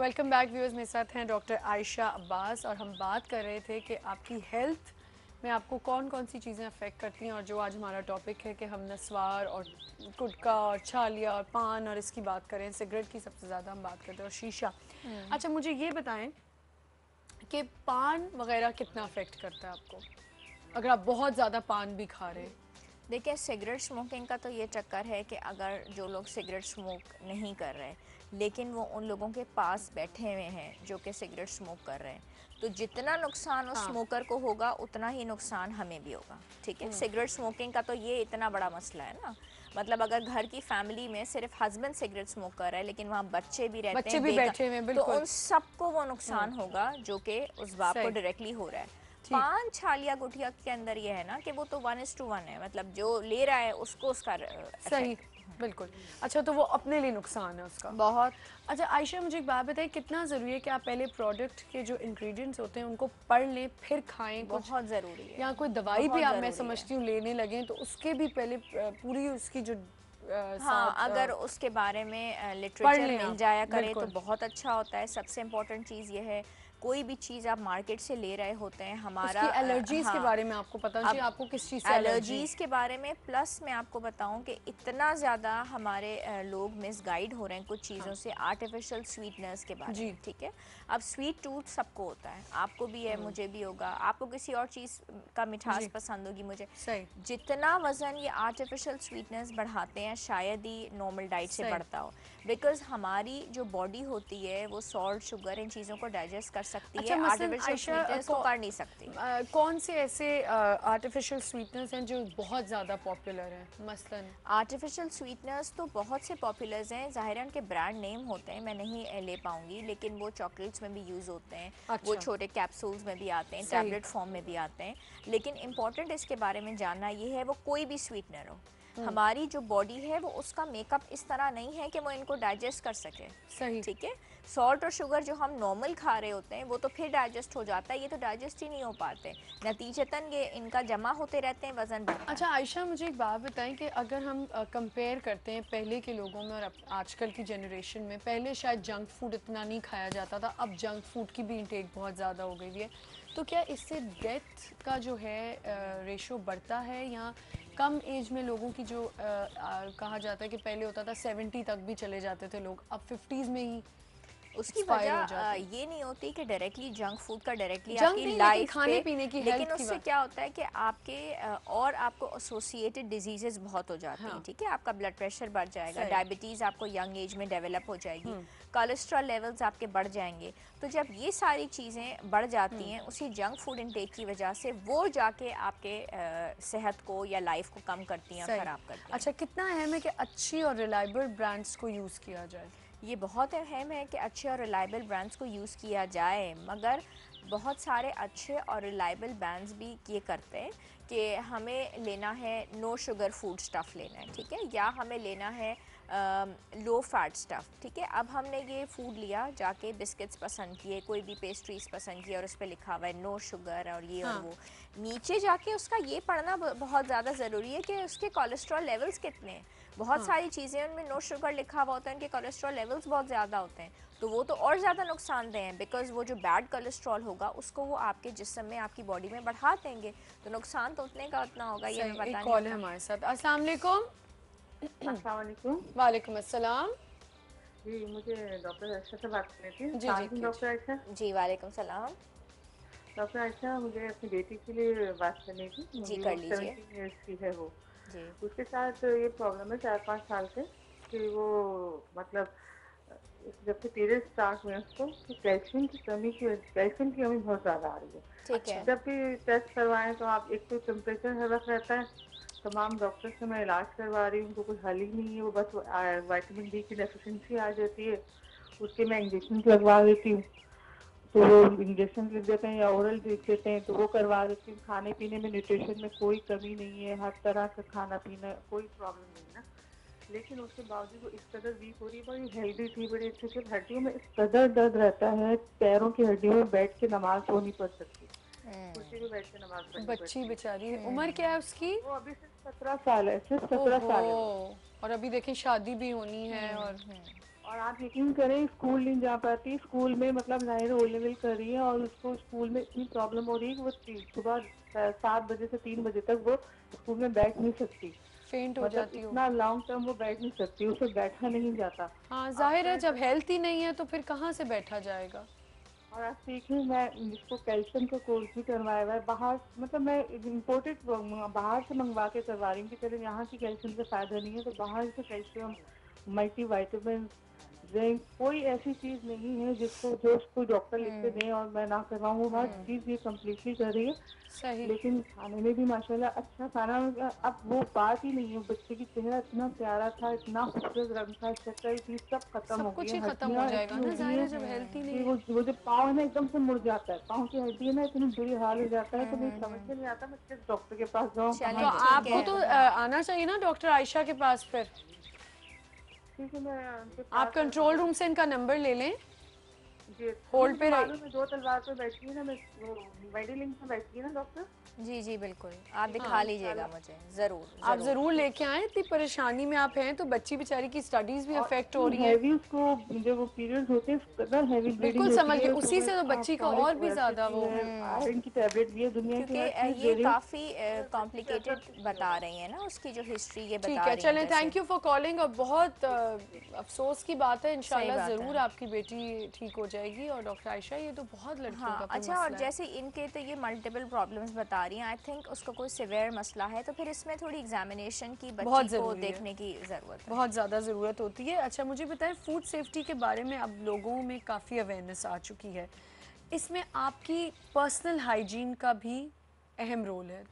Welcome back viewers. मेरे साथ हैं डॉक्टर आयशा अब्बास और हम बात कर रहे थे कि आपकी हेल्थ में आपको कौन कौन सी चीज़ें अफेक्ट करती हैं। और जो आज हमारा टॉपिक है कि हम नस्वार और गुटखा और छालिया और पान और इसकी बात करें, सिगरेट की सबसे ज़्यादा हम बात करते हैं, और शीशा। अच्छा, मुझे ये बताएं कि पान वगैरह कितना अफेक्ट करता है आपको अगर आप बहुत ज़्यादा पान भी खा रहे हैं? देखिए, सिगरेट स्मोकिंग का तो ये चक्कर है कि अगर जो लोग सिगरेट स्मोक नहीं कर रहे लेकिन वो उन लोगों के पास बैठे हुए हैं जो कि सिगरेट स्मोक कर रहे हैं, तो जितना नुकसान उस हाँ। स्मोकर को होगा उतना ही नुकसान हमें भी होगा। ठीक है, सिगरेट स्मोकिंग का तो ये इतना बड़ा मसला है ना। मतलब अगर घर की फैमिली में सिर्फ हस्बैंड सिगरेट स्मोक कर रहा है लेकिन वहाँ बच्चे भी रहते बच्चे हैं भी बैठे हुए हैं, तो बिल्कुल। उन सबको वो नुकसान होगा जो कि उस बाप को सही। डायरेक्टली हो रहा है। ठीक। पान छालिया गुठिया के अंदर ये है ना कि वो तो 1:1 है, मतलब जो ले रहा है उसको उसका सही। इफेक्ट बिल्कुल। अच्छा, तो वो अपने लिए नुकसान है उसका। बहुत। अच्छा आयशा, मुझे एक बात बताइए, कितना ज़रूरी है कि आप पहले प्रोडक्ट के जो इंग्रेडिएंट्स होते हैं उनको पढ़ लें फिर खाएं कुछ, बहुत ज़रूरी है। या कोई दवाई भी बहुत आप, मैं ज़रूरी है। समझती हूँ, लेने लगें तो उसके भी पहले पूरी उसकी जो हाँ, साथ अगर उसके बारे में पढ़ लिटरेचर लें मिल आप। जाया करे तो बिल्कुल। बहुत अच्छा होता है। सबसे इम्पोर्टेंट चीज़ ये है, कोई भी चीज़ आप मार्केट से ले रहे होते हैं, हमारा उसकी एलर्जीज़ के हाँ। बारे में आपको पता चाहिए, अब आपको किस चीज़ से एलर्जी है। एलर्जीज़ के बारे में प्लस मैं आपको बताऊं कि इतना ज़्यादा हमारे लोग मिसगाइड हो रहे हैं कुछ हाँ चीज़ों से, आर्टिफिशियल स्वीटनर्स के बारे जी। में। ठीक है, अब स्वीट टूथ सबको होता है, आपको भी है, मुझे भी होगा, आपको किसी और चीज़ का मिठास जी। पसंद होगी, मुझे। सही। जितना वज़न ये आर्टिफिशियल स्वीटनेस बढ़ाते हैं शायद ही नॉर्मल डाइट से सही। बढ़ता हो। बिकॉज हमारी जो बॉडी होती है वो सॉल्ट शुगर इन चीज़ों को डाइजेस्ट कर सकती अच्छा, है, मसलन आर्टिफिशियल आयशा, स्वीटनेस को कर नहीं सकती। कौन से ऐसे आर्टिफिशियल स्वीटनर्स हैं जो बहुत ज़्यादा पॉपुलर हैं मसलन? आर्टिफिशियल स्वीटनर्स तो बहुत से पॉपुलर्स हैं, ज़ाहिर है उनके ब्रांड नेम होते हैं, मैं नहीं ले पाऊँगी, लेकिन वो चॉकलेट्स में भी यूज़ होते हैं, वो अच्छा। छोटे कैप्सूल्स में भी आते हैं, सही। टैबलेट फॉर्म में भी आते हैं। लेकिन इम्पॉर्टेंट इसके बारे में जानना ये है, वो कोई भी स्वीटनर हो, हमारी जो बॉडी है वो उसका मेकअप इस तरह नहीं है कि वो इनको डाइजेस्ट कर सके। सही। ठीक है, सॉल्ट और शुगर जो हम नॉर्मल खा रहे होते हैं वो तो फिर डाइजेस्ट हो जाता है, ये तो डाइजेस्ट ही नहीं हो पाते, नतीजतन ये इनका जमा होते रहते हैं, वज़न बढ़ता अच्छा है। आयशा, मुझे एक बात बताएं कि अगर हम कंपेयर करते हैं पहले के लोगों में और आजकल की जनरेशन में, पहले शायद जंक फूड इतना नहीं खाया जाता था, अब जंक फूड की भी इंटेक बहुत ज़्यादा हो गई है, तो क्या इससे डेथ का जो है रेशो बढ़ता है, या कम एज में लोगों की जो कहा जाता है कि पहले होता था 70 तक भी चले जाते थे लोग, अब 50s में ही उसकी एक्सपायर हो वजह जाते हैं? ये नहीं होती कि डायरेक्टली जंक फूड का डायरेक्टली जंक आपकी नहीं, लेकिन लाइफ खाने पे, पीने की लेकिन हेल्थ की उससे बात। क्या होता है कि आपके और आपको एसोसिएटेड डिजीजेस बहुत हो जाती हैं। हाँ। ठीक है, आपका ब्लड प्रेशर बढ़ जाएगा, सही। डायबिटीज़ आपको यंग एज में डेवलप हो जाएगी, कोलेस्ट्रॉल लेवल्स आपके बढ़ जाएंगे। तो जब ये सारी चीज़ें बढ़ जाती हैं उसी जंक फूड इनटेक की वजह से, वो जाके आपके सेहत को या लाइफ को कम करती हैं, सही। ख़राब करती हैं। अच्छा, कितना अहम है कि अच्छी और रिलायबल ब्रांड्स को यूज़ किया जाए? ये बहुत अहम है कि अच्छे और रिलायबल ब्रांड्स को यूज़ किया जाए, मगर बहुत सारे अच्छे और रिलायबल ब्रांड्स भी ये करते हैं कि हमें लेना है नो शुगर फूड स्टफ़ लेना है, ठीक है, या हमें लेना है लो फैट स्टफ़। ठीक है, अब हमने ये फूड लिया, जाके बिस्किट्स पसंद किए, कोई भी पेस्ट्रीज पसंद किया और उस पर लिखा हुआ है नो शुगर और ये और हाँ। वो, नीचे जाके उसका ये पढ़ना बहुत ज़्यादा ज़रूरी है कि उसके कोलेस्ट्रॉल लेवल्स कितने हैं। बहुत हाँ। सारी चीज़ें उनमें नो शुगर लिखा हुआ होता है, उनके कोलेस्ट्रॉल लेवल्स बहुत ज़्यादा होते हैं, तो वो तो और ज़्यादा नुकसानदेह हैं, बिकॉज वो जो बैड कोलेस्ट्रॉल होगा उसको वो आपके जिस्म में, आपकी बॉडी में बढ़ा देंगे, तो नुकसान तो उतने का उतना होगा, ये सही। हमें एक पता नहीं कॉल है होता। हमारे साथ। अस्सलाम वालेकुम। अस्सलाम वालेकुम। वालेकुम अस्सलाम। जी, मुझे डॉक्टर आयशा से बात करनी थी। जी जी, सलाम डॉक्टर कीजिए। आयशा। जी वालेकुम सलाम। डॉक्टर आयशा, मुझे अपनी बेटी के लिए बात करनी थी। जी मुझे कर वो लीजिए। 17 ईयर्स की है वो। जी। उसके साथ ये प्रॉब्लम है 4-5 साल से कि वो मतलब जब से पीरियड स्टार्ट हुए उसको, तो कैल्शियम की कमी बहुत ज़्यादा आ रही है। ठीक अच्छा। है। जब भी टेस्ट करवाएं तो आप, एक तो टेम्परेचर हर वक्त रहता है, तमाम डॉक्टर से मैं इलाज करवा रही हूँ, उनको कोई हल ही नहीं है, वो बस विटामिन डी की डेफिशिएंसी आ जाती है, उसके मैं इंजेक्शन लगवा देती हूँ, तो वो इंजेक्शन लिख देते हैं या ओरल लिख देते हैं, तो वो करवा देती हूँ। खाने पीने में, न्यूट्रिशन में कोई कमी नहीं है, हर तरह का खाना पीना, कोई प्रॉब्लम नहीं है ना, लेकिन उसके बावजूद वो इस कदर वीक हो रही है। बड़ी हेल्दी थी, बड़ी अच्छी थी, हड्डियों में इस कदर दर्द रहता है, पैरों की हड्डियों में बैठ के नमाज तो नहीं पढ़ सकती, कुर्सी पे बैठ के नमाज पढ़नी बच्ची पड़ती है। बेचारी है, उम्र क्या है उसकी? वो अभी सिर्फ 17 साल है, सिर्फ 17 ओहो। साल है वो। और अभी देखें शादी भी होनी है, और और आप यकीन करें स्कूल नहीं जा पाती, स्कूल में मतलब जाहिर ओ लेवल कर रही है और उसको स्कूल में इतनी प्रॉब्लम हो रही है कि वो सुबह 7 बजे से 3 बजे तक वो स्कूल में बैठ नहीं सकती। फेंट हो मतलब जाती हो। इतना लॉन्ग टर्म वो बैठ नहीं सकती, उसे बैठा नहीं जाता। हाँ जाहिर है, आफ्टर जब हेल्थ ही नहीं है तो फिर कहाँ से बैठा जाएगा। और आप सीखिए, मैं इसको कैल्शियम का कोर्स भी करवाया हुआ है बाहर, मतलब मैं इम्पोर्टेड बाहर से मंगवा के करवा रही हूँ कि चलो यहाँ की कैल्शियम का फायदा नहीं है तो बाहर से कैल्शियम, मल्टी वाइटामिन, जिंक, कोई ऐसी चीज नहीं है जिसको जो कोई डॉक्टर लिख के दें और मैं ना करवाऊँ, वो हर चीज ये कम्प्लीटली कर रही है। सही। लेकिन खाने में भी माशाल्लाह अच्छा खाना, अब वो बात ही नहीं है। बच्चे की चेहरा इतना प्यारा था, इतना खूबसूरत रंग था, शक्ल थी, सब खत्म हो सब गई कुछ है, ही खत्म हो हड्डियां जाएगा ऐसी हो ना, गई जाहिर है हैं जब हेल्थ ही कि नहीं है। वो जो पाँव है ना एकदम से मुड़ जाता है, पाँव की हड्डी है ना इतनी बुरी हाल हो जाता है, तो मुझे समझ में नहीं आता मैं किस डॉक्टर के पास जाऊँ, तो कहाँ चलें जाऊँ, ठीक आपको है। तो डॉक्टर है। आना चाहिए ना डॉक्टर आयशा के पास फिर। ठीक है, मैं उनके आप पास कंट्रोल रूम से इनका नंबर ले लें, जी, हाँ होल्ड मुझे पे रही। मालूम है, दो तलवार पे बैठी है ना, मैं वो मेडिलिंक में बैठी है ना डॉक्टर। जी जी बिल्कुल, आप दिखा हाँ लीजिएगा मुझे, ज़रूर आप ज़रूर। ज़रूर लेके आएँ, इतनी परेशानी में आप हैं तो बच्ची बेचारी की स्टडीज़ भी और अफेक्ट हो इतनी रही हैं। हैवी उसको, जब वो पीरियड्स होते हैं इतना हैवी ब्लीडिंग बिल्कुल होती समझ गई, है, उसी सुबह से तो बच्ची का फॉलिक और भी एसिड ज़्यादा भी वो। है, आयरन की टैबलेट भी है, दुनिया की क्योंकि हर चीज ये दे रही हूँ, काफ़ी बच्चे पे असर कॉम्प्लिकेटेड कुछ नहीं हो बता रहा। रही हैं ना, उसकी जो हिस्ट्री ये ठीक बता है रही हैं चलें, जैसे। Thank you for calling. और बहुत अफसोस की बात है, सही इंशाल्लाह बात है। ज़रूर आपकी बेटी ठीक हो जाएगी। और डॉक्टर आयशा, ये तो बहुत लड़कियों का हाँ फिर अच्छा, और मसला है। जैसे इनके तो ये मल्टीपल प्रॉब्लम्स बता रही हैं, आई थिंक उसका कोई सिवियर मसला है, तो फिर इसमें थोड़ी एग्जामिनेशन की बच्ची बहुत को ज़रूरी है, देखने की ज़रूरत है। बहुत ज़्यादा ज़रूरत होती है। अच्छा मुझे बताएं, फूड सेफ्टी के बारे में अब लोगों में काफ़ी अवेयरनेस आ चुकी है, इसमें आपकी पर्सनल हाइजीन का भी अहम रोल है,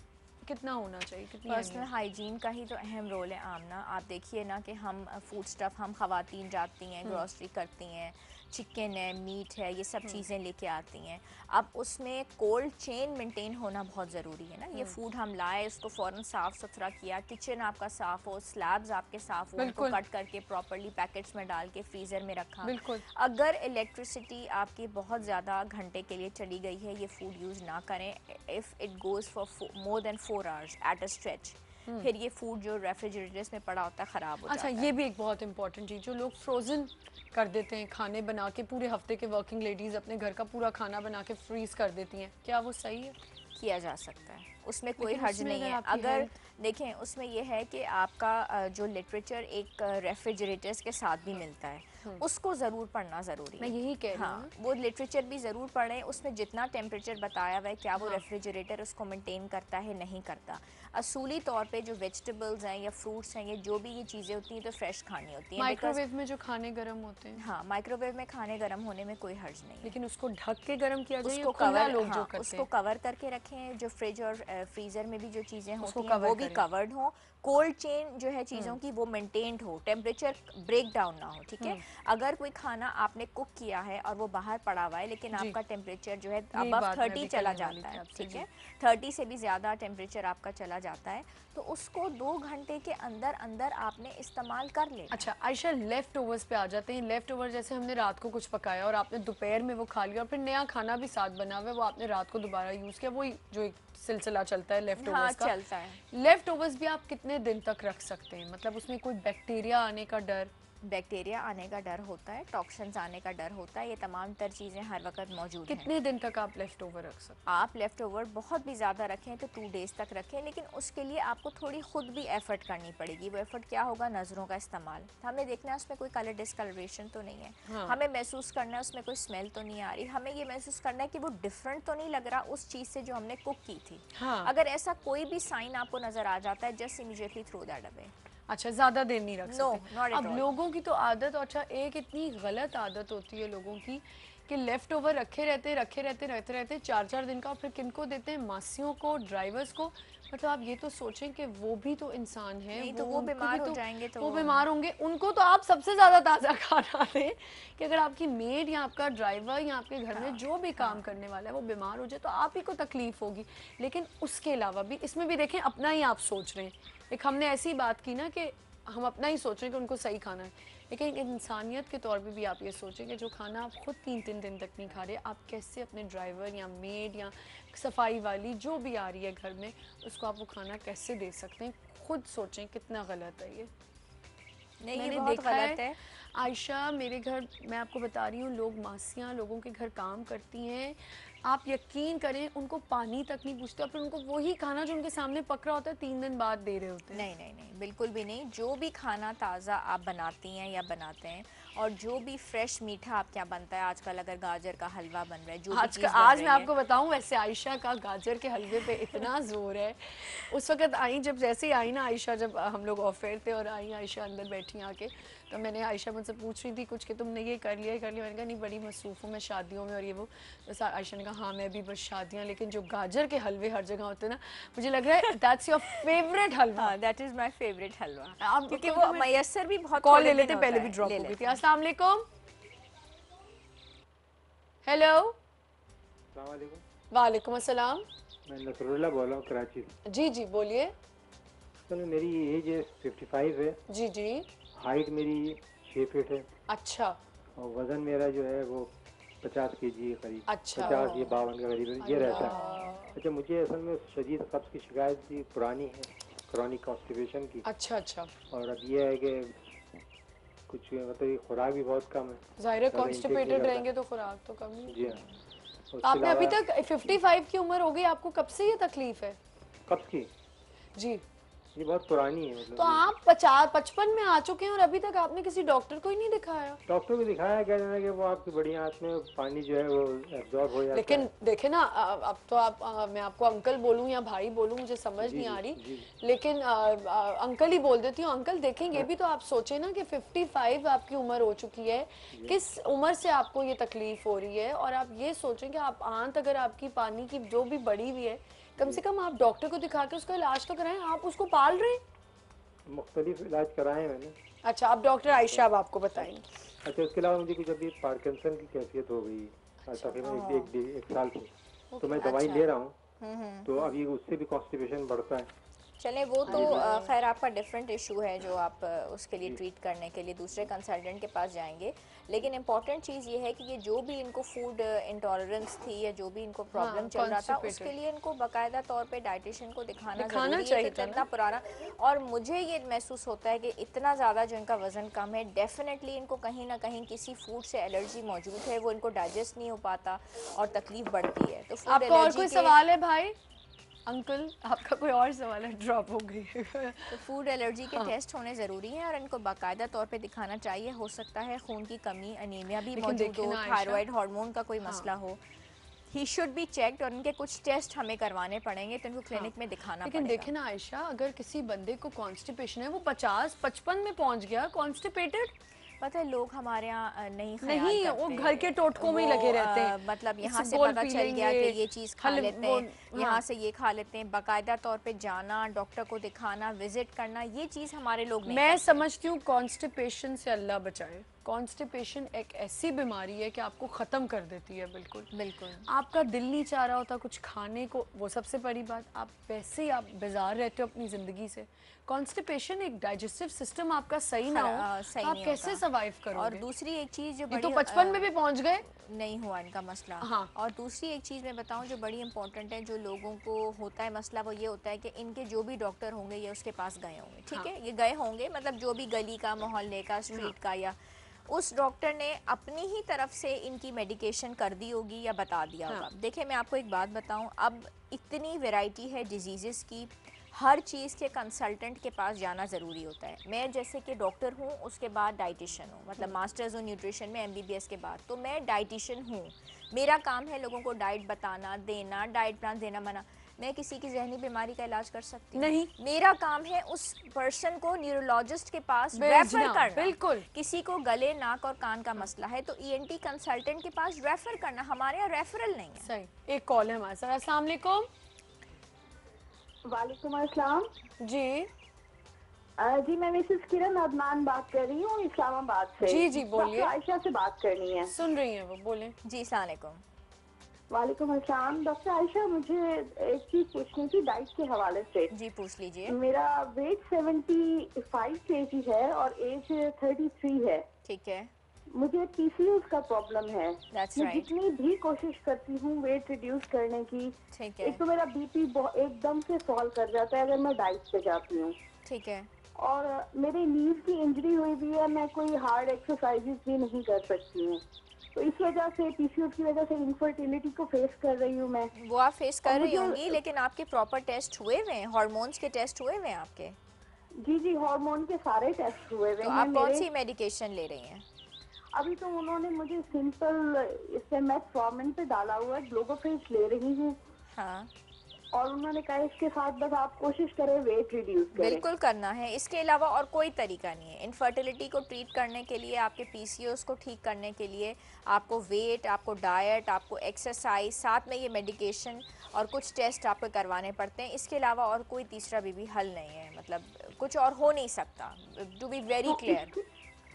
कितना होना चाहिए, कितनी पर्सनल अहमियत। हाइजीन का ही तो अहम रोल है आमना। आप देखिए ना कि हम फूड स्टफ़, हम ख़वातीन जाती हैं ग्रॉसरी करती हैं, चिकन है, मीट है, ये सब चीज़ें लेके आती हैं। अब उसमें कोल्ड चेन मेंटेन होना बहुत ज़रूरी है ना। ये फूड हम लाए, उसको फ़ौरन साफ़ सुथरा किया, किचन आपका साफ़ हो, स्लैब्स आपके साफ़ हो, उनको बिल्कुल कट करके प्रॉपर्ली पैकेट्स में डाल के फ्रीज़र में रखा। बिल्कुल। अगर इलेक्ट्रिसिटी आपकी बहुत ज़्यादा घंटे के लिए चली गई है, ये फूड यूज़ ना करें। If it goes for more than 4 hours at a stretch, फिर ये फूड जो रेफ्रिजरेटर्स में पड़ा होता है ख़राब हो अच्छा जाता ये है। भी एक बहुत इंपॉर्टेंट चीज़, जो लोग फ्रोज़न कर देते हैं खाने बना के, पूरे हफ्ते के वर्किंग लेडीज़ अपने घर का पूरा खाना बना के फ्रीज़ कर देती हैं, क्या वो सही है? किया जा सकता है, उसमें कोई लेकिन हर्ज उसमें नहीं अगर है। आपकी अगर हेल्थ। देखें, उसमें यह है कि आपका जो लिटरेचर एक रेफ्रिजरेटर्स के साथ भी मिलता है, उसको ज़रूर पढ़ना ज़रूरी मैं है। यही कह रही हूँ हाँ, ना। वो लिटरेचर भी ज़रूर पढ़ें, उसमें जितना टेम्परेचर बताया हुआ है क्या वो हाँ रेफ्रिजरेटर उसको मेंटेन करता है, नहीं करता। असूली तौर पे जो वेजिटेबल्स हैं या फ्रूट्स हैं, ये जो भी ये चीज़ें होती हैं तो फ्रेश खानी होती हैं, बिकॉज माइक्रोवेव में जो खाने गर्म होते हैं, हाँ, माइक्रोवेव में खाने गर्म होने में कोई हर्ज नहीं है। लेकिन उसको ढक के गर्म किया जाए, ये उसको खुला कवर, लोग जो हाँ, करते उसको हैं कवर करके रखें। जो फ्रिज और फ्रीज़र में भी जो चीज़ें उसको होती हैं कवर वो भी करें। कवर्ड हों। कोल्ड चेन जो है चीज़ों की वो मेंटेन्ड हो, टेम्परेचर ब्रेक डाउन ना हो, ठीक है। अगर कोई खाना आपने कुक किया है और वो बाहर पड़ा हुआ है, लेकिन जी, आपका टेम्परेचर जो है यही अबव बात मैं 30 भी चला करने वाली जाता थी है, आपसे। ठीक जी। है, 30 से भी ज़्यादा टेम्परेचर आपका चला जाता है, तो उसको 2 घंटे के अंदर अंदर आपने इस्तेमाल कर लेना है। अच्छा आयशा, लेफ्ट ओवर्स पे आ जाते हैं। लेफ्ट ओवर जैसे हमने रात को कुछ पकाया और आपने दोपहर में वो खा लिया और फिर नया खाना भी साथ बना हुआ है, वो आपने रात को दोबारा यूज़ किया, वही जो एक सिलसिला चलता है लेफ्ट हाँ, ओवर्स का। चलता है। लेफ्ट ओवर्स भी आप कितने दिन तक रख सकते हैं, मतलब उसमें कोई बैक्टीरिया आने का डर? बैक्टीरिया आने का डर होता है, टॉक्सिन्स आने का डर होता है, ये तमाम तर चीज़ें हर वक्त मौजूद हैं। कितने दिन तक आप लेफ्ट ओवर रख सकते आप लेफ़्ट ओवर बहुत भी ज़्यादा रखें तो 2 डेज़ तक रखें, लेकिन उसके लिए आपको थोड़ी ख़ुद भी एफ़र्ट करनी पड़ेगी। वो एफ़र्ट क्या होगा? नज़रों का इस्तेमाल। हमें देखना है उसमें कोई कलर डिस्कलरेशन तो नहीं है, हाँ। हमें महसूस करना है उसमें कोई स्मेल तो नहीं आ रही, हमें ये महसूस करना है कि वो डिफरेंट तो नहीं लग रहा उस चीज़ से जो हमने कुक की थी। हाँ। अगर ऐसा कोई भी साइन आपको नज़र आ जाता है, just immediately throw that away. अच्छा, ज़्यादा देर नहीं रख नो, सकते। नॉट एट अब ऑल। लोगों की तो आदत, अच्छा एक इतनी गलत आदत होती है लोगों की कि लेफ्ट ओवर रखे रहते 4-4 दिन का, और फिर किनको देते हैं? मासियों को, ड्राइवर्स को। मतलब आप ये तो सोचें कि वो भी तो इंसान है, नहीं वो तो वो उनको भी बीमार हो तो जाएंगे तो वो बीमार होंगे, उनको तो आप सबसे ज़्यादा ताज़ा खाना दें कि अगर आपकी मेड या आपका ड्राइवर या आपके घर में जो भी काम करने वाला है वो बीमार हो जाए तो आप ही को तकलीफ होगी। लेकिन उसके अलावा भी इसमें भी देखें, अपना ही आप सोच रहे हैं। एक हमने ऐसी बात की ना कि हम अपना ही सोच रहे हैं कि उनको सही खाना है, लेकिन एक इंसानियत के तौर पे भी आप ये सोचें कि जो खाना आप खुद 3-3 दिन तक नहीं खा रहे, आप कैसे अपने ड्राइवर या मेड या सफाई वाली जो भी आ रही है घर में, उसको आप वो खाना कैसे दे सकते हैं? खुद सोचें कितना गलत है ये। नहीं, ये मैंने बहुत देखा गलत है है। आयशा, मेरे घर मैं आपको बता रही हूँ, लोग मासियाँ लोगों के घर काम करती हैं, आप यकीन करें उनको पानी तक नहीं पूछते और फिर उनको वही खाना जो उनके सामने पक रहा होता है 3 दिन बाद दे रहे होते हैं। नहीं नहीं नहीं, बिल्कुल भी नहीं। जो भी खाना ताज़ा आप बनाती हैं या बनाते हैं, और जो भी फ्रेश मीठा आपके यहाँ बनता है, आजकल अगर गाजर का हलवा बन रहा है, जो भी चीज़ बन आज मैं रही है, आपको बताऊं, वैसे आयशा का गाजर के हलवे पे इतना जोर है। उस वक्त आई, जब जैसे ही आई ना आयशा, जब हम लोग ऑफेयर थे और आई आयशा अंदर बैठी आके, तो मैंने आयशा मुझसे पूछ रही थी कुछ कि तुमने ये कर लिया, ये कर लिया। मैंने कहा नहीं, बड़ी मसरूफ़ हूँ मैं शादियों में और ये वो। तो आयशा ने कहा हाँ मैं भी, बस शादियाँ, लेकिन जो गाजर के हलवे हर जगह होते हैं ना, मुझे लग रहा है दैट्स योर फेवरेट हलवा। हाँ, दैट इज़ माय फेवरेट हलवा, आप क्योंकि तो वो मैं मैसर भी बहुत कॉल थोड़े ले दिन लेते, होता पहले भी है, ड्रॉप ले हो गई थी। लेते हैं। अस्सलाम वालेकुम। हेलो। अस्सलाम वालेकुम। वालेकुम अस्सलाम। मैं नसरुल्लाह बोल रहा हूँ कराची से। जी जी बोलिए। चलो मेरी एज है 55 है। जी जी। हाइट मेरी 6 फीट है अच्छा और वज़न मेरा जो है वो 50 केजी है करीब। अच्छा। 50 या 52 के करीब ये रहता है। अल्लाह। अच्छा, मुझे असल में शदीद कब्ज़ की शिकायत थी, पुरानी है, क्रॉनिक कॉन्स्टिपेशन की। अच्छा अच्छा। और अब ये है कि कुछ मतलब ये खुराक भी बहुत कम है, जाहिर है ज़्यादा इंटेक नहीं कॉन्स्टिपेटेड करता। रहेंगे तो खुराक तो कम ही जी होगी। हाँ। तो उसके आपने अभी अलावा तक 55 की उम्र हो गई, आपको कब से ये तकलीफ है? कब्ज़ की जी। ये बहुत पुरानी है, तो मतलब ये आप 50-55 में आ चुके हैं और अभी तक आपने किसी डॉक्टर को ही नहीं दिखाया? डॉक्टर को दिखाया, कह रहे हैं कि वो आपकी बड़ी आंत में पानी जो है वो एब्जॉर्ब हो जाता लेकिन है। देखे ना, अब तो आप मैं आपको अंकल बोलूं या भाई बोलूं, मुझे समझ जी नहीं जी आ रही, जी। लेकिन अंकल ही बोल देती हूँ। अंकल देखें, ये भी तो आप सोचें ना कि 55 आपकी उम्र हो चुकी है, किस उम्र से आपको ये तकलीफ हो रही है, और आप ये सोचें कि आप आंत अगर आपकी पानी की जो भी बड़ी हुई है, कम से कम आप डॉक्टर को दिखा के उसका इलाज तो कराएं। आप उसको पाल रहे हैं। मुख्तलिफ इलाज कराए मैंने। अच्छा, अब डॉक्टर आयशा अब आपको बताएंगे। अच्छा, उसके अलावा मुझे कुछ अभी पार्किंसन की कैफियत हो गई तकरीबन एक साल से, तो मैं दवाई अच्छा। ले रहा हूँ, तो अब ये उससे भी कॉन्स्टिपेशन बढ़ता है। चले, वो तो अल्लाह। खैर आपका डिफरेंट इशू है जो आप उसके लिए जी ट्रीट करने के लिए दूसरे कंसल्टेंट के पास जाएंगे। लेकिन इम्पॉर्टेंट चीज़ ये है कि ये जो भी इनको फूड इंटॉलरेंस थी या जो भी इनको प्रॉब्लम हाँ, चल रहा था, कॉन्स्टिपेटेड उसके लिए इनको बाकायदा तौर पे डाइटिशियन को दिखाना दिखाना ज़रूरी है, चाहिए क्योंकि था ना। इतना पुराना, और मुझे ये महसूस होता है कि इतना ज़्यादा जो इनका वज़न कम है, डेफिनेटली इनको कहीं ना कहीं किसी फूड से एलर्जी मौजूद है, वो इनको डाइजेस्ट नहीं हो पाता और तकलीफ बढ़ती है। तो फूड आपका और एलर्जी कोई के सवाल है भाई? अंकल आपका कोई और सवाल है? ड्रॉप हो गई है। तो फूड एलर्जी के हाँ। टेस्ट होने ज़रूरी हैं और इनको बाकायदा तौर पे दिखाना चाहिए। हो सकता है खून की कमी, अनीमिया भी लेकिन मौजूद देखिए हो, ना आयशा, थायराइड हार्मोन का कोई हाँ मसला हो। ही शुड बी चेक्ड, और इनके कुछ टेस्ट हमें करवाने पड़ेंगे, तो इनको हाँ, क्लिनिक में दिखाना लेकिन पड़ेगा। देखे ना आयशा, अगर किसी बंदे को कॉन्स्टिपेशन है, वो 50-55 में पहुंच गया कॉन्स्टिपेटेड, पता है लोग हमारे यहाँ नहीं ख्याल नहीं वो करते, घर के टोटकों में ही वो लगे रहते हैं। मतलब यहाँ से इसबगोल पता पी चल गया लेंगे, कि ये चीज़ खा लेते वो, हैं, यहाँ हाँ। से ये खा लेते हैं। बाकायदा तौर पे जाना, डॉक्टर को दिखाना, विजिट करना, ये चीज़ हमारे लोग नहीं मैं करते। समझती हूँ कॉन्स्टिपेशन से अल्लाह बचाए। कॉन्स्टिपेशन एक ऐसी बीमारी है कि आपको ख़त्म कर देती है बिल्कुल। बिल्कुल। आपका दिल नहीं चाह रहा होता कुछ खाने को, वो सबसे बड़ी बात। आप वैसे ही आप बेजार रहते हो अपनी ज़िंदगी से। कॉन्स्टिपेशन, एक डाइजेस्टिव सिस्टम आपका सही ना हो सही तो आप नहीं कैसे होता। सर्वाइव और करोगे? दूसरी एक चीज़ जो ये तो बड़ी 55 में भी पहुंच गए। नहीं हुआ इनका मसला। हाँ। और दूसरी एक चीज़ मैं बताऊं जो बड़ी इंपॉर्टेंट है, जो लोगों को होता है मसला, वो ये होता है कि इनके जो भी डॉक्टर होंगे ये उसके पास गए होंगे, ठीक हाँ। है, ये गए होंगे, मतलब जो भी गली का, मोहल्ले का, स्ट्रीट का, या उस डॉक्टर ने अपनी ही तरफ से इनकी मेडिकेशन कर दी होगी या बता दिया हाँ। होगा। देखिए मैं आपको एक बात बताऊं, अब इतनी वैरायटी है डिजीज़ की, हर चीज़ के कंसल्टेंट के पास जाना ज़रूरी होता है। मैं जैसे कि डॉक्टर हूँ, उसके बाद डाइटिशियन हूँ, मतलब मास्टर्स ऑफ न्यूट्रिशन में एमबीबीएस के बाद, तो मैं डाइटिशियन हूँ। मेरा काम है लोगों को डाइट बताना, देना, डाइट प्लान देना। मना मैं किसी की जहनी बीमारी का इलाज कर सकती हूँ? नहीं। मेरा काम है उस पर्सन को न्यूरोलॉजिस्ट के पास भेजना, रेफर करना। बिल्कुल। किसी को गले, नाक और कान का मसला है तो ईएनटी कंसल्टेंट के पास रेफर करना। हमारे यहाँ रेफरल नहीं है। सही। एक कॉल है हमारे साथ। अस्सलाम वालेकुम। वालेकुम अस्सलाम। जी जी मैं मिसेस किरण अदनान बात कर रही हूँ इस्लामाबाद से। जी जी बोलिए। डॉक्टर आयशा से बात करनी है। सुन रही हैं वो, बोलें। जी अस्सलाम वालेकुम। वालेकुम अस्सलाम। डॉक्टर आयशा, मुझे एक चीज पूछनी थी डाइट के हवाले से। जी पूछ लीजिए। मेरा वेट 75 केजी है और एज 33 है। ठीक है। मुझे पीसीओएस का प्रॉब्लम है। That's मैं right. जितनी भी कोशिश करती हूँ वेट रिड्यूस करने की, ठीक है। एक तो मेरा बीपी एकदम से फॉल कर जाता है अगर मैं डाइट पे जाती हूँ, ठीक है। और मेरे नीज की इंजरी हुई भी है, मैं कोई हार्ड एक्सरसाइजेस भी नहीं कर सकती हूँ, तो इस वजह से पीसीओएस की वजह से इनफर्टिलिटी को फेस कर रही हूँ मैं। वो आप फेस और कर रही मुझे होंगी, लेकिन आपके प्रॉपर टेस्ट हुए हुए हैं, हार्मोन्स के टेस्ट हुए हुए हैं आपके? जी जी, हार्मोन के सारे टेस्ट हुए हुए तो हैं आप कौन मेरे। सी मेडिकेशन ले रही हैं? अभी तो उन्होंने मुझे सिंपल इससे मेटफॉर्मिन पे डाला हुआ है, ग्लूकोफेज ले रही हूँ, हाँ, और उन्होंने कहा इसके साथ बस आप कोशिश करें वेट रिड्यूस करें। बिल्कुल करना है, इसके अलावा और कोई तरीका नहीं है। इनफर्टिलिटी को ट्रीट करने के लिए, आपके पीसीओएस को ठीक करने के लिए आपको वेट, आपको डाइट, आपको एक्सरसाइज, साथ में ये मेडिकेशन और कुछ टेस्ट आपको करवाने पड़ते हैं। इसके अलावा और कोई तीसरा भी हल नहीं है, मतलब कुछ और हो नहीं सकता, टू बी वेरी तो क्लियर।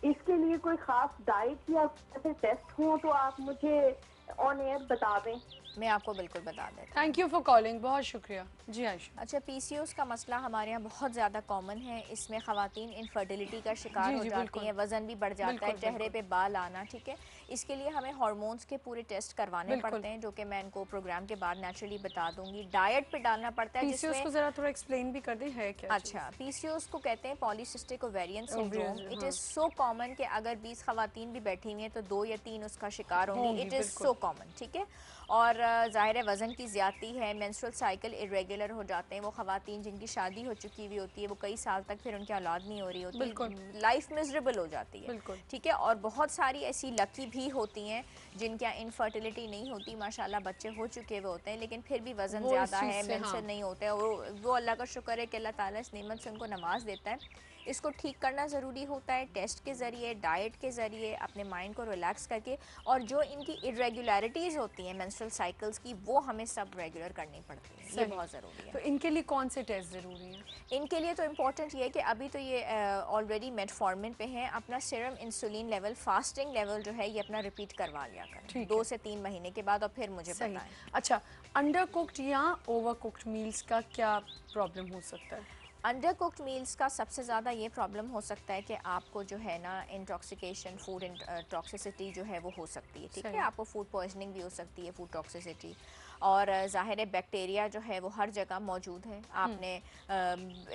इसके लिए कोई खास डाइट या ऐसे टेस्ट हो तो आप मुझे ऑन एयर बता दें। मैं आपको बिल्कुल बता देती हूँ। थैंक यू फॉर कॉलिंग, बहुत शुक्रिया जी आयशा। अच्छा, पीसीओएस का मसला हमारे यहाँ बहुत ज़्यादा कॉमन है। इसमें ख़वातीन इनफर्टिलिटी का शिकार जी हो जी जाती बिल्कुल हैं, वज़न भी बढ़ जाता है, बिल्कुल चेहरे बिल्कुल पे बाल आना, ठीक है। इसके लिए हमें हार्मोन्स के पूरे टेस्ट करवाने बिल्कुल। पड़ते हैं, जो कि मैं इनको प्रोग्राम के बाद नेचुरली बता दूंगी। डाइट पे डालना पड़ता है, पीसीओएस जिसमें को जरा थोड़ा एक्सप्लेन भी कर दें, है क्या अच्छा, पीसीओएस को कहते हैं polycystic ovarian syndrome. Ovarian, it हाँ। इज़ सो कॉमन कि अगर 20 खवातीन भी बैठी हुई हैं तो 2 या 3 उसका शिकार होंगी। होंगी, इट इज़ बिल्कुल। सो कॉमन, ठीक है। और ज़ाहिर है वज़न की ज़्यादती है, मेंस्ट्रुअल साइकिल इरेगुलर हो जाते हैं। वो खवातीन जिनकी शादी हो चुकी हुई होती है, वो कई साल तक फिर उनकी औलाद नहीं हो रही होती, बिल्कुल लाइफ मिजरेबल हो जाती है, बिल्कुल ठीक है। और बहुत सारी ऐसी लकी भी होती हैं जिनके यहाँ इनफर्टिलिटी नहीं होती, माशाल्लाह बच्चे हो चुके हुए होते हैं, लेकिन फिर भी वज़न वो इस ज़्यादा चीज़ है, से, मेंस्ट्रुअल हाँ नहीं होता है। वो अल्लाह का शुक्र है कि अल्लाह ताला इस नेमत से उनको नमाज देता है। इसको ठीक करना ज़रूरी होता है, टेस्ट के ज़रिए, डाइट के ज़रिए, अपने माइंड को रिलैक्स करके। और जो इनकी इरेगुलरिटीज़ होती हैं मेंस्ट्रुअल साइकिल्स की, वो हमें सब रेगुलर करनी पड़ती है, ये सही। बहुत ज़रूरी तो है। इनके लिए कौन से टेस्ट ज़रूरी हैं? इनके लिए तो इम्पॉर्टेंट ये है कि अभी तो ये ऑलरेडी मेटफॉर्मिन पे हैं, अपना serum insulin level, fasting level जो है ये अपना रिपीट करवा लिया करें ठीक 2 है। से 3 महीने के बाद, और फिर मुझे सही। बताएं। अच्छा, अंडर कुक्ड या ओवर कुक्ड मील्स का क्या प्रॉब्लम हो सकता है? अंडर कुक्ड मील्स का सबसे ज़्यादा ये प्रॉब्लम हो सकता है कि आपको जो है ना इंटॉक्सिकेशन, फूड टॉक्सिसिटी जो है वो हो सकती है, ठीक सही। है। आपको फूड पॉइजनिंग भी हो सकती है, फूड टॉक्सिसिटी। और ज़ाहिर है बैक्टीरिया जो है वो हर जगह मौजूद है। आपने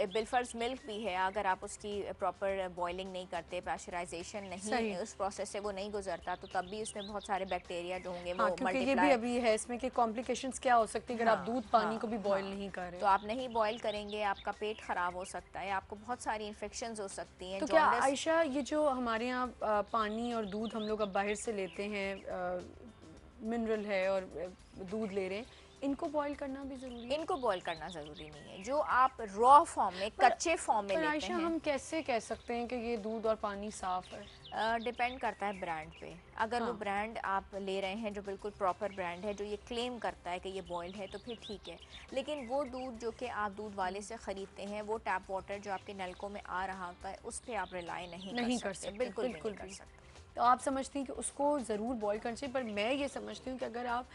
बिलफर्स मिल्क भी है, अगर आप उसकी प्रॉपर बॉइलिंग नहीं करते, प्रेशराइजेशन सही। नहीं, उस प्रोसेस से वो नहीं गुजरता, तो तब भी उसमें बहुत सारे बैक्टीरिया जो होंगे हाँ, वो क्योंकि ये भी मल्टीप्लाई। अभी है इसमें कि कॉम्प्लिकेशंस क्या हो सकती है अगर आप दूध पानी को भी बॉईल नहीं कर रहे तो आप नहीं बॉईल करेंगे, आपका पेट ख़राब हो सकता है, आपको बहुत सारी इन्फेक्शंस हो सकती हैं। तो क्या जॉन्डिस, आयशा, ये जो हमारे यहाँ पानी और दूध हम लोग अब बाहर से लेते हैं, मिनरल है और दूध ले रहे हैं, इनको बॉईल करना भी ज़रूरी है? इनको बॉईल करना ज़रूरी नहीं है। जो आप रॉ फॉर्म में, कच्चे फॉर्म में पर लेते आयशा, हैं, हम कैसे कह सकते हैं कि ये दूध और पानी साफ़ है? डिपेंड करता है ब्रांड पे। अगर वो हाँ। ब्रांड आप ले रहे हैं जो बिल्कुल प्रॉपर ब्रांड है, जो ये क्लेम करता है कि ये बॉइल्ड है, तो फिर ठीक है। लेकिन वो दूध जो कि आप दूध वाले से ख़रीदते हैं, वो टैप वाटर जो आपके नलकों में आ रहा होता है, उस पर आप रिलाई नहीं कर सकते, बिल्कुल भी नहीं कर सकते। तो आप समझती हैं कि उसको ज़रूर बॉईल करना चाहिए, पर मैं ये समझती हूँ कि अगर आप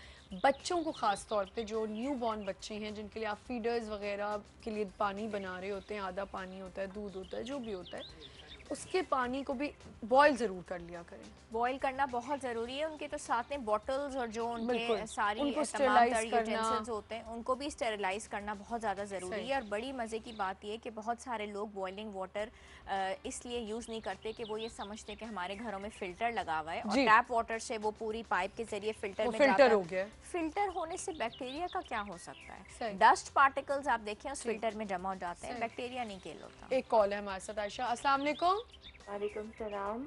बच्चों को ख़ास तौर पे, जो न्यू बॉर्न बच्चे हैं जिनके लिए आप फीडर्स वगैरह के लिए पानी बना रहे होते हैं, आधा पानी होता है, दूध होता है, जो भी होता है, उसके पानी को भी बॉईल ज़रूर कर लिया करें। बॉईल करना बहुत ज़रूरी है। उनके तो साथ में बॉटल्स और जो उनके बिल्कुल, सारी उनको तमाम स्टेरिलाइज तर करना। यूटेंसिल्स होते हैं, उनको भी स्टेरिलाइज करना बहुत ज़्यादा ज़रूरी सही। है। और बड़ी मज़े की बात यह है कि बहुत सारे लोग बॉइलिंग वाटर इसलिए यूज़ नहीं करते कि वो ये समझते हैं कि हमारे घरों में फ़िल्टर लगा हुआ है और जी। टैप वाटर से वो पूरी पाइप के ज़रिए फ़िल्टर वो में फिल्टर जाकर, हो गया है। फ़िल्टर होने से बैक्टीरिया का क्या हो सकता है? सही। डस्ट पार्टिकल्स आप देखें उस फ़िल्टर में जमा हो जाते हैं, सही। बैक्टीरिया नहीं खेल होता। एक कॉल है हमारे साथ, आयशा, अस्सलाम वालेकुम। वालेकुम सलाम।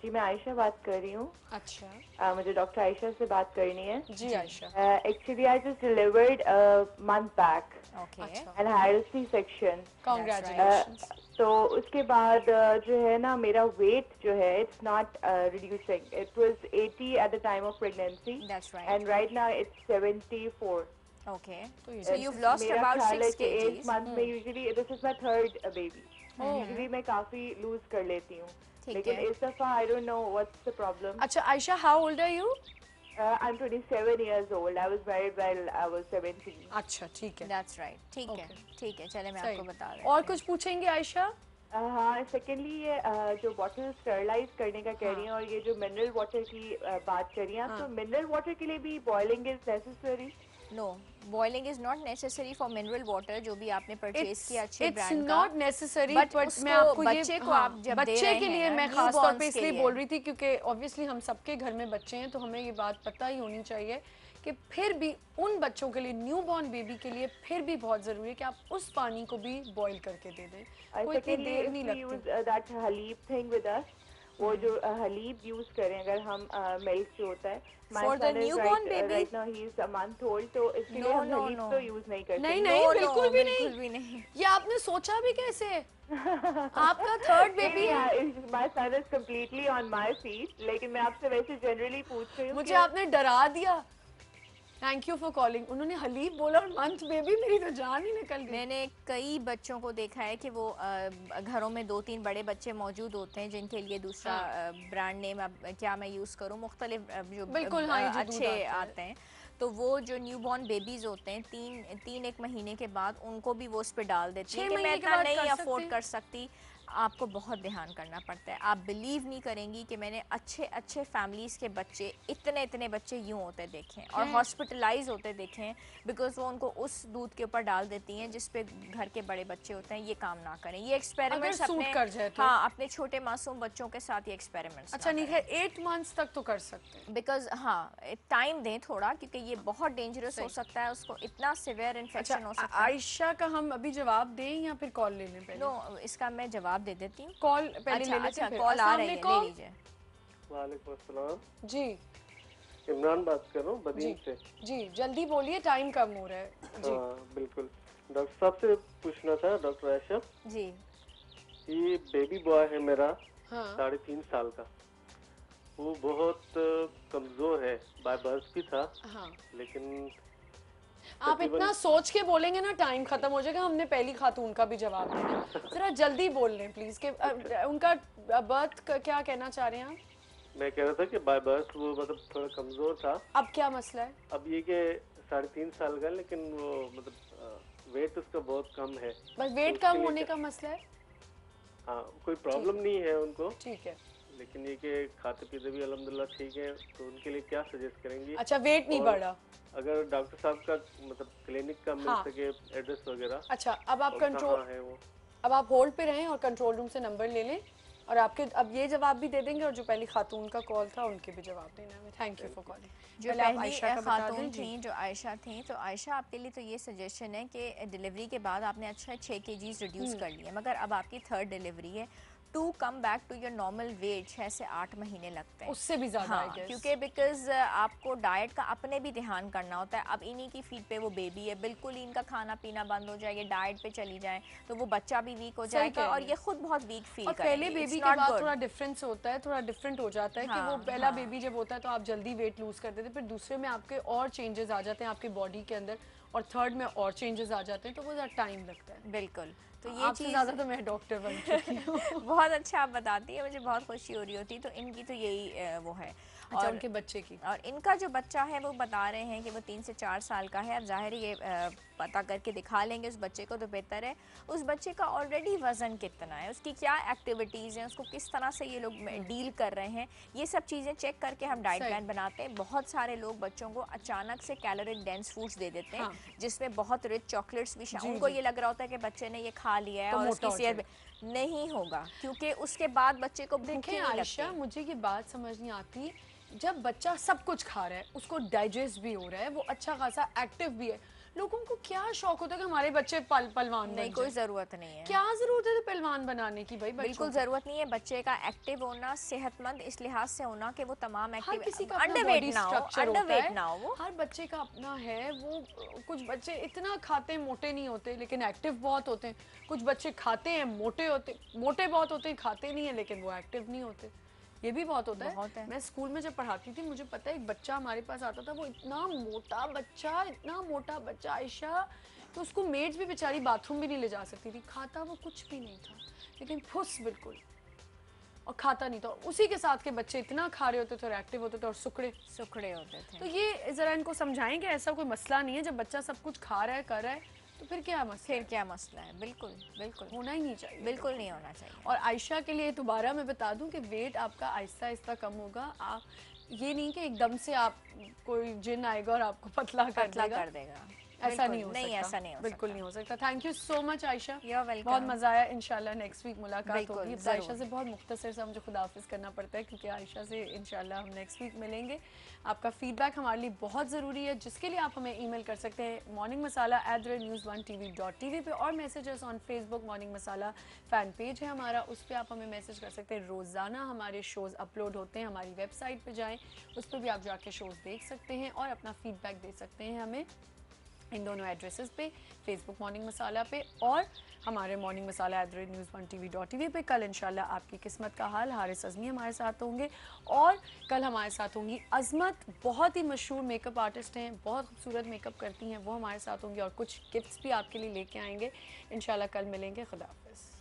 जी मैं आयशा बात कर रही हूँ। अच्छा मुझे डॉक्टर आयशा से बात करनी है। जी Ayesha. Actually I just delivered month back okay, अच्छा, and had C section. Congratulations. तो उसके बाद जो है ना, मेरा वेट जो है it's not reducing. It was 80 at the time of pregnancy that's and right. Right now it's 74। Okay, तो ये so you've lost मेरा about ख्याल है 6 कि एक kgs. मंथ में usually this is my third baby, usually मैं काफी लूज कर लेती हूँ, ठीक लेकिन है। इस दफा I don't know what's the problem. अच्छा Ayesha, how old are you? I'm 27 years old. I was married while I was 17. अच्छा ठीक है, That's right. ठीक है, Okay. ठीक है, चले मैं सही। आपको बता रही और हूँ। कुछ पूछेंगे आयशा? हाँ, सेकेंडली ये जो बॉटल स्टरलाइज करने का कह रही हैं, और ये जो मिनरल वाटर की बात कर रही हैं आप, हाँ। तो मिनरल वाटर के लिए भी boiling is necessary? No, boiling is not necessary for mineral water जो भी आपने परचेज किया अच्छे इट्स ब्रांड का। नॉट नेसेसरी, But बट उसको मैं आपको ये बच्चे को हाँ, आप जब दे बच्चे रहे के हैं लिए ना, मैं खास तौर पे newborns के इसलिए लिए। बोल रही थी क्योंकि ऑब्वियसली हम सबके घर में बच्चे हैं, तो हमें ये बात पता ही होनी चाहिए कि फिर भी उन बच्चों के लिए, न्यू बॉर्न बेबी के लिए फिर भी बहुत ज़रूरी है कि आप उस पानी को भी बॉईल करके दे दें, कोई इतनी Secondly, देर if नहीं we लगती। use that हलीब thing with us, वो जो हलीब यूज करें अगर हम मिल्क जो होता है, my For the son is newborn baby? right now he is a month old, तो इसके लिए No, हम no, हलीब no. तो यूज नहीं कर नहीं सकते। नहीं, No, बिल्कुल no, भी बिल्कुल नहीं। भी नहीं। ये आपने सोचा भी कैसे? आपका थर्ड बेबी है। my son is completely on my feet, लेकिन मैं आपसे वैसे जनरली पूछ रही हूँ मुझे कि आपने डरा दिया। Thank you for calling. उन्होंने हलीब बोला और मंथ बेबी, मेरी तो जान ही निकल गई। मैंने कई बच्चों को देखा है कि वो घरों में 2-3 बड़े बच्चे मौजूद होते हैं जिनके लिए दूसरा ब्रांड नेम अब क्या मैं यूज़ करूँ, मुख्तलिफ जो बिल्कुल, हाँ, ये जो दूध अच्छे आता है। आते हैं, तो वो जो न्यूबॉर्न बेबीज होते हैं 3-1 महीने के बाद उनको भी वो उस पर डाल देती 6 है कि मैं महीने के इतना बाद नहीं कर सकते अफोर्ड हैं। कर सकती। आपको बहुत ध्यान करना पड़ता है। आप बिलीव नहीं करेंगी कि मैंने अच्छे अच्छे फैमिलीज़ के बच्चे, इतने बच्चे यूँ होते देखे हैं और हॉस्पिटलाइज होते देखे हैं बिकॉज वो उनको उस दूध के ऊपर डाल देती हैं जिस पे घर के बड़े बच्चे होते हैं। ये काम ना करें, ये एक्सपेरिमेंट्स अगर सूट अपने कर जाए तो। हाँ, अपने छोटे मासूम बच्चों के साथ ये एक्सपेरिमेंट्स अच्छा नहीं है, 8 मंथ्स तक तो कर सकते हैं। बिकॉज हाँ, टाइम दें थोड़ा क्योंकि ये बहुत डेंजरस हो सकता है, उसको इतना सिवियर इन्फेक्शन हो अच्छा, सकता है। आयशा का हम अभी जवाब दें या फिर कॉल ले लें पहले? नो, इसका मैं जवाब दे देती हूँ। कॉल पहले अच्छा ले लेते अच्छा, हैं फिर। कॉल आ अस्सलाम रही है, ले वालेकुम। लीजिए। वालेकुम अस्सलाम। जी इमरान बात कर रहा हूँ जी बदीन से। जी, जल्दी बोलिए, टाइम कम हो रहा है जी। हाँ बिल्कुल, डॉक्टर साहब से पूछना था, डॉक्टर आयशा। जी ये बेबी बॉय है मेरा, हाँ 3.5 साल का। वो बहुत कमजोर है, बाय बर्थ भी था, हाँ, लेकिन आप इतना सोच के बोलेंगे ना टाइम खत्म हो जाएगा। हमने पहली खातून का भी जवाब दिया, जरा जल्दी बोल लें प्लीज के उनका बर्थ क्या कहना चाह रहे हैं आप? मैं कह रहा था कि बाय बर्थ वो मतलब थोड़ा कमजोर था। अब क्या मसला है? अब ये कि 3.5 साल का, लेकिन वो मतलब वेट उसका बहुत कम है। बस वेट उसके कम लिए होने का मसला है। हाँ, कोई प्रॉब्लम नहीं है उनको, ठीक है। लेकिन ये कि खाते पीते भी अल्हम्दुलिल्लाह ठीक है। तो उनके लिए क्या सजेस्ट करेंगी? अच्छा, वेट नहीं और बढ़ा। अगर डॉक्टर साहब का मतलब क्लिनिक का मिल हाँ। सके एड्रेस वगैरह। अच्छा, अब आप और कंट्रोल, कहाँ है वो? अब आप होल्ड पे रहें और कंट्रोल रूम से नंबर ले लें और आपके अब ये जवाब भी दे देंगे और जो पहली खातून का कॉल था उनके भी जवाब देना है। Thank you for calling. जो पहली खातून थी, जो आयशा थी, तो आयशा आपके लिए तो ये सजेशन है कि डिलीवरी के बाद आपने अच्छा 6 kgs रिड्यूस कर लिया, मगर अब आपकी थर्ड डिलीवरी है। To come back to your normal weight 6 से 8 महीने लगते हैं, उससे भी ज्यादा हाँ, I guess। क्योंकि बिकॉज आपको डाइट का अपने भी ध्यान करना होता है। अब इन्हीं की फीड पे वो बेबी है, बिल्कुल ही इनका खाना पीना बंद हो जाएगा, डाइट पे चली जाए तो वो बच्चा भी वीक हो सही जाएगा कह और रही ये खुद बहुत वीक फील और करेंगे। पहले बेबी It's के not बाद good। थोड़ा डिफरेंस होता है, थोड़ा डिफरेंट हो जाता है कि वो हाँ, पहला हाँ। बेबी जब होता है तो आप जल्दी वेट लूज कर देते हैं, फिर दूसरे में आपके और चेंजेस आ जाते हैं आपके बॉडी के अंदर, और थर्ड में और चेंजेस आ जाते हैं, तो वो ज़रा टाइम लगता है। बिल्कुल, तो ये आपसे चीज़ ज़्यादा तो मैं डॉक्टर बन चुकी हूँ। बहुत अच्छा आप बताती है, मुझे बहुत खुशी हो रही होती। तो इनकी तो यही वो है। अच्छा, उनके बच्चे की। और इनका जो बच्चा है वो बता रहे हैं कि वो 3 से 4 साल का है। अब जाहिर है ये पता करके दिखा लेंगे उस बच्चे को तो बेहतर है। उस बच्चे का ऑलरेडी वज़न कितना है, उसकी क्या एक्टिविटीज़ हैं, उसको किस तरह से ये लोग डील कर रहे हैं, ये सब चीज़ें चेक करके हम डाइट सही। प्लान बनाते हैं। बहुत सारे लोग बच्चों को अचानक से कैलोरी डेंस फूड्स दे देते हैं, हाँ। जिसमें बहुत रिच चॉकलेट्स भी जी, उनको जी। ये लग रहा होता है कि बच्चे ने ये खा लिया है तो और मोटा उसकी हो सेहत नहीं होगा, क्योंकि उसके बाद बच्चे को भूख ही देखें नहीं आयशा, लगती। मुझे ये बात समझ नहीं आती, जब बच्चा सब कुछ खा रहा है, उसको डाइजेस्ट भी हो रहा है, वो अच्छा खासा एक्टिव भी है, लोगों को क्या शौक होता है कि हमारे बच्चे पहलवान बन नहीं, कोई जाएं? ज़रूरत नहीं है, क्या जरूरत है पहलवान बनाने की भाई? बिल्कुल बच्चों ज़रूरत नहीं है। बच्चे का एक्टिव होना, सेहतमंद इस लिहाज से होना कि वो तमाम हर किसी का अपना अंडरवेट बॉडी ना हो, स्ट्रक्चर होता अंडरवेट है, ना हो वो। हर बच्चे का अपना है। वो कुछ बच्चे इतना खाते हैं मोटे नहीं होते लेकिन एक्टिव बहुत होते हैं, कुछ बच्चे खाते हैं मोटे बहुत होते हैं, खाते नहीं है लेकिन वो एक्टिव नहीं होते, ये भी बहुत होता है। मैं स्कूल में जब पढ़ाती थी मुझे पता है, एक बच्चा हमारे पास आता था, वो इतना मोटा बच्चा आयशा, तो उसको मेड्स भी बेचारी बाथरूम भी नहीं ले जा सकती थी। खाता वो कुछ भी नहीं था, लेकिन फुस बिल्कुल, और खाता नहीं था। उसी के साथ के बच्चे इतना खा रहे होते थे और एक्टिव होते थे और सुखड़े होते थे। तो ये जरा इनको समझाएं कि ऐसा कोई मसला नहीं है, जब बच्चा सब कुछ खा रहा है, कर रहा है, तो फिर क्या मसला है? बिल्कुल होना ही नहीं चाहिए, बिल्कुल नहीं होना चाहिए। और आयशा के लिए दोबारा मैं बता दूं कि वेट आपका आहिस्ता आहिस्ता कम होगा। आप ये नहीं कि एकदम से आप कोई जिन आएगा और आपको पतला कर देगा। ऐसा नहीं हो सकता। नहीं, ऐसा नहीं हो बिल्कुल सकता। नहीं हो सकता। Thank you so much Ayesha, You're welcome। बहुत मजा आया। इंशाल्लाह नेक्स्ट वीक मुलाकात बिल्कुल, होगी। ज़रूर। आयशा से बहुत मुख्तसर से मुझे खुदाफिज करना पड़ता है क्योंकि आयशा से इंशाल्लाह हम नेक्स्ट वीक मिलेंगे। आपका फीडबैक हमारे लिए बहुत ज़रूरी है, जिसके लिए आप हमें ईमेल कर सकते हैं morningmasala@news1tv पे, और messages on Facebook morning masala fan page है हमारा, उस पर आप हमें मैसेज कर सकते हैं। रोज़ाना हमारे शोज़ अपलोड होते हैं, हमारी वेबसाइट पर जाएँ, उस पर भी आप जाके शोज़ देख सकते हैं और अपना फीडबैक दे सकते हैं हमें इन दोनों एड्रेसेस पे, फेसबुक मॉर्निंग मसाला पे और हमारे मॉर्निंग मसाला @news1tv.tv पे। कल इंशाल्लाह आपकी किस्मत का हाल हारिस अज़मी हमारे साथ होंगे और कल हमारे साथ होंगी अज़मत, बहुत ही मशहूर मेकअप आर्टिस्ट हैं, बहुत खूबसूरत मेकअप करती हैं, वो हमारे साथ होंगी और कुछ टिप्स भी आपके लिए लेके आएंगे। इंशाल्लाह कल मिलेंगे। खुदा हाफ़िज़।